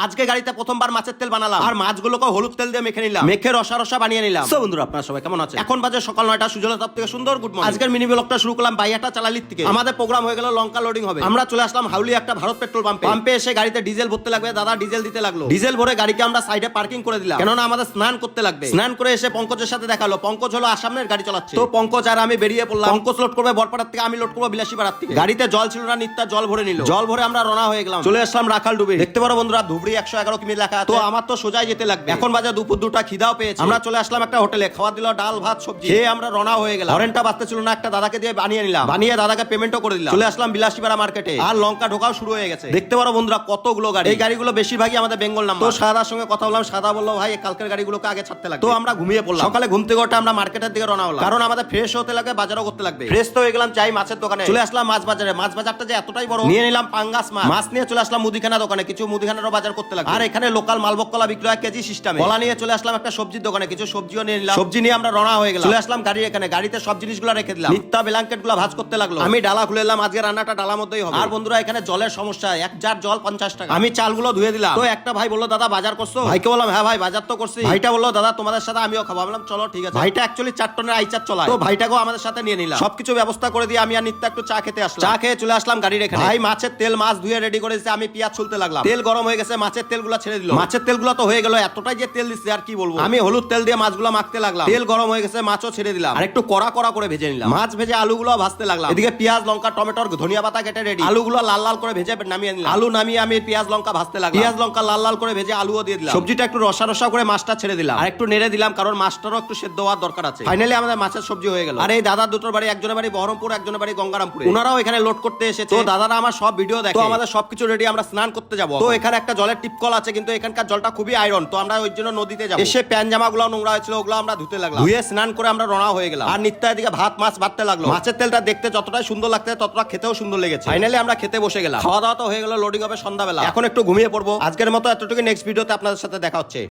আজকে গাড়িতে প্রথমবার মাছের তেল বানালাম আর মাছগুলোকে হলুদ তেল দিয়ে মেখে নিলাম, মেখে রসা রসা বানিয়ে নিলাম। সো বন্ধুরা, আপনারা সবাই কেমন আছেন? এখন বাজে সকাল 9টা, সুজলা তরফ থেকে সুন্দর গুড মর্নিং। আজকের মিনি ব্লগটা শুরু করলাম বাইহাটা চালালির থেকে। আমাদের প্রোগ্রাম হয়ে গেল লঙ্কা লোডিং হবে। আমরা চলে আসলাম হাউলি একটা ভারত পেট্রোল পাম্পে। পাম্পে এসে গাড়িতে ডিজেল ভরতে লাগবে, দাদা ডিজেল দিতে লাগলো। ডিজেল ভরে গাড়িকে আমরা সাইডে পার্কিং করে দিলাম, কেননা আমাদের স্নান করতে লাগবে। স্নান করে এসে পঙ্কজের সাথে দেখালো। পঙ্কজ হলো আসামের গাড়ি চালাচ্ছে, তো পঙ্কজ আর আমি বেরিয়ে পড়লাম। পঙ্কজ লোড করবে বরপাড়ার থেকে, আমি লোড করবো বিলাসীপাড়ার থেকে। গাড়িতে জল ছিল না, নিত্যা জল ভরে নিল। জল ভরে আমরা রওনা হয়ে গেলাম, চলে আসলাম রাখাল ডুবে। দেখতে পারো বন্ধুরা, ধুবড়ি 111 কিমি লেখা আছে। তো আমার তো সোজাই যেতে লাগবে। এখন বাজে দুপুর 2টা, খিদাও পেয়েছে। আমরা চলে আসলাম একটা হোটেলে, খাওয়া দিল ডাল ভাত সবজি। খেয়ে আমরা রওনা হয়ে গেলাম। হরেনটা বাজতে ছিল না, একটা দাদাকে দিয়ে বানিয়ে নিলাম, বানিয়ে দাদাকে পেমেন্টও করে দিলাম। চলে আসলাম বিলাসীপাড়া মার্কেটে, আর লঙ্কা ঢোকাও শুরু হয়ে গেছে। দেখতে পারো বন্ধুরা কতগুলো গাড়ি। এই গাড়িগুলো বেশিরভাগই আমাদের বেঙ্গল নাম্বার। তো সাদার সঙ্গে কথা বললাম, সাদা বললো ভাই কালকের গাড়িগুলোকে আগে ছাড়তে লাগবে। তো আমরা ঘুমিয়ে পড়লাম। সকালে ঘুম থেকে উঠে আমরা মার্কেটের দিকে রওনা হলাম, কারণ আমাদের ফ্রেশ হতে লাগবে, বাজারও করতে লাগবে। ফ্রেশ তো হয়ে গেলাম, চাই মাছের দোকানে। চলে আসলাম মাছ বাজারে। মাছ বাজারটা যে এতটাই বড়, নিয়ে নিলাম পাঙ্গাস মাছ। মাছ নিয়ে চলে আসলাম মুদিখানা দোকানে, কিছু মুদিখানারও বাজার করতে লাগবে। আর এখানে লোকাল মালভোগ কলা বিক্রি হয় কেজি সিস্টেমে। কলা নিয়ে চলে আসলাম একটা সবজির দোকানে, কিছু সবজিও নিয়ে নিলাম। সবজি নিয়ে আমরা রওনা হয়ে গেলাম। চলে আসলাম গাড়ি এখানে, গাড়িতে সব জিনিসগুলো রেখে দিলাম। নিত্যা ব্ল্যাঙ্কেট গুলো ভাঁজ করতে লাগলো। আমি ডালা খুলে এলাম, আজকে রান্নাটা ডালার মধ্যেই হবে। আর বন্ধুরা এখানে জলের সমস্যা, 1 জার জল 50 টাকা। আমি চালগুলো ধুয়ে দিলাম। তো একটা ভাই বললো দাদা বাজার করছো? ভাইকে বললাম হ্যাঁ ভাই বাজার তো করছি। ভাইটা বললো দাদা তোমাদের সাথে আমিও খাবো। বললাম চলো ঠিক আছে। ভাইটা অ্যাকচুয়ালি 4 টনের আইচার চলায়, তো ভাইটাকেও আমাদের সাথে নিয়ে নিলাম। সবকিছু ব্যবস্থা করে দিয়ে আমি আর নিত্যা একটু চা খেতে আসলাম। চা খেয়ে চলে আসলাম গাড়ির এখানে। ভাই মাছের তেল মাছ ধুয়ে রেডি করে দিয়েছে, আমি পেঁয়াজ ছুলতে লাগলাম। তেল গরম হয়ে গেছে, মাছের তেলগুলো ছেড়ে দিল। মাছের তেলগুলো তো হয়ে গেল, এতটাই যে তেল দিচ্ছে আর কি বলবো। আমি হলুদ তেল দিয়ে মাছগুলো মাখতে লাগলাম। তেল গরম হয়ে গেছে, মাছও ছেড়ে দিলাম, আর একটু কড়া কড়া করে ভেজে নিলাম। মাছ ভেজে আলুগুলো ভাজতে লাগলাম। এদিকে পেঁয়াজ লঙ্কা টমেটোর ধনিয়া পাতা কেটে রেডি। আলুগুলো লাল লাল করে ভেজে নামিয়ে নিলাম। আলু নামিয়ে আমি পেঁয়াজ লঙ্কা ভাজতে লাগলাম। পেঁয়াজ লঙ্কা লাল লাল করে ভেজে আলুও দিয়ে দিলাম। সবজিটা একটু রসা রসা করে মাছটা ছেড়ে দিলাম, আর একটু নেড়ে দিলাম, কারণ মাছটারও একটু সেদ্ধ হওয়ার দরকার আছে। ফাইনালি আমাদের মাছের সবজি হয়ে গেল। আর এই দাদা দুটোর বাড়ি, একজনের বাড়ি বহরমপুর, একজনের বাড়ি গঙ্গারামপুরে। ওনারাও এখানে লোড করতে এসেছে। তো দাদারা আমার সব ভিডিও দেখে। তো আমাদের সবকিছু রেডি, আমরা স্নান করতে যাবো। তো এখানে একটা জলের টিপকল আছে, কিন্তু এখানকার জলটা খুবই আয়রন, তো আমরা ওই জন্য নদীতে যাবো। এসে প্যান জামাগুলো নোংরা হয়েছিল, ওগুলো আমরা ধুতে লাগলাম। ধুয়ে স্নান করে আমরা রওনা হয়ে গেলাম। আর নিত্যা এদিকে ভাত মাছ বাড়তে লাগলো। মাছের তেলটা দেখতে যতটাই সুন্দর লাগছে, ততটা খেতেও সুন্দর লেগেছে। ফাইনালি আমরা খেতে বসে গেলাম। খাওয়া দাওয়া তো হয়ে গেল, লোডিং হবে সন্ধ্যাবেলা। এখন একটু ঘুমিয়ে পড়বো। আজকের মতো এতটুকু, নেক্সট ভিডিওতে আপনাদের সাথে দেখা হচ্ছে।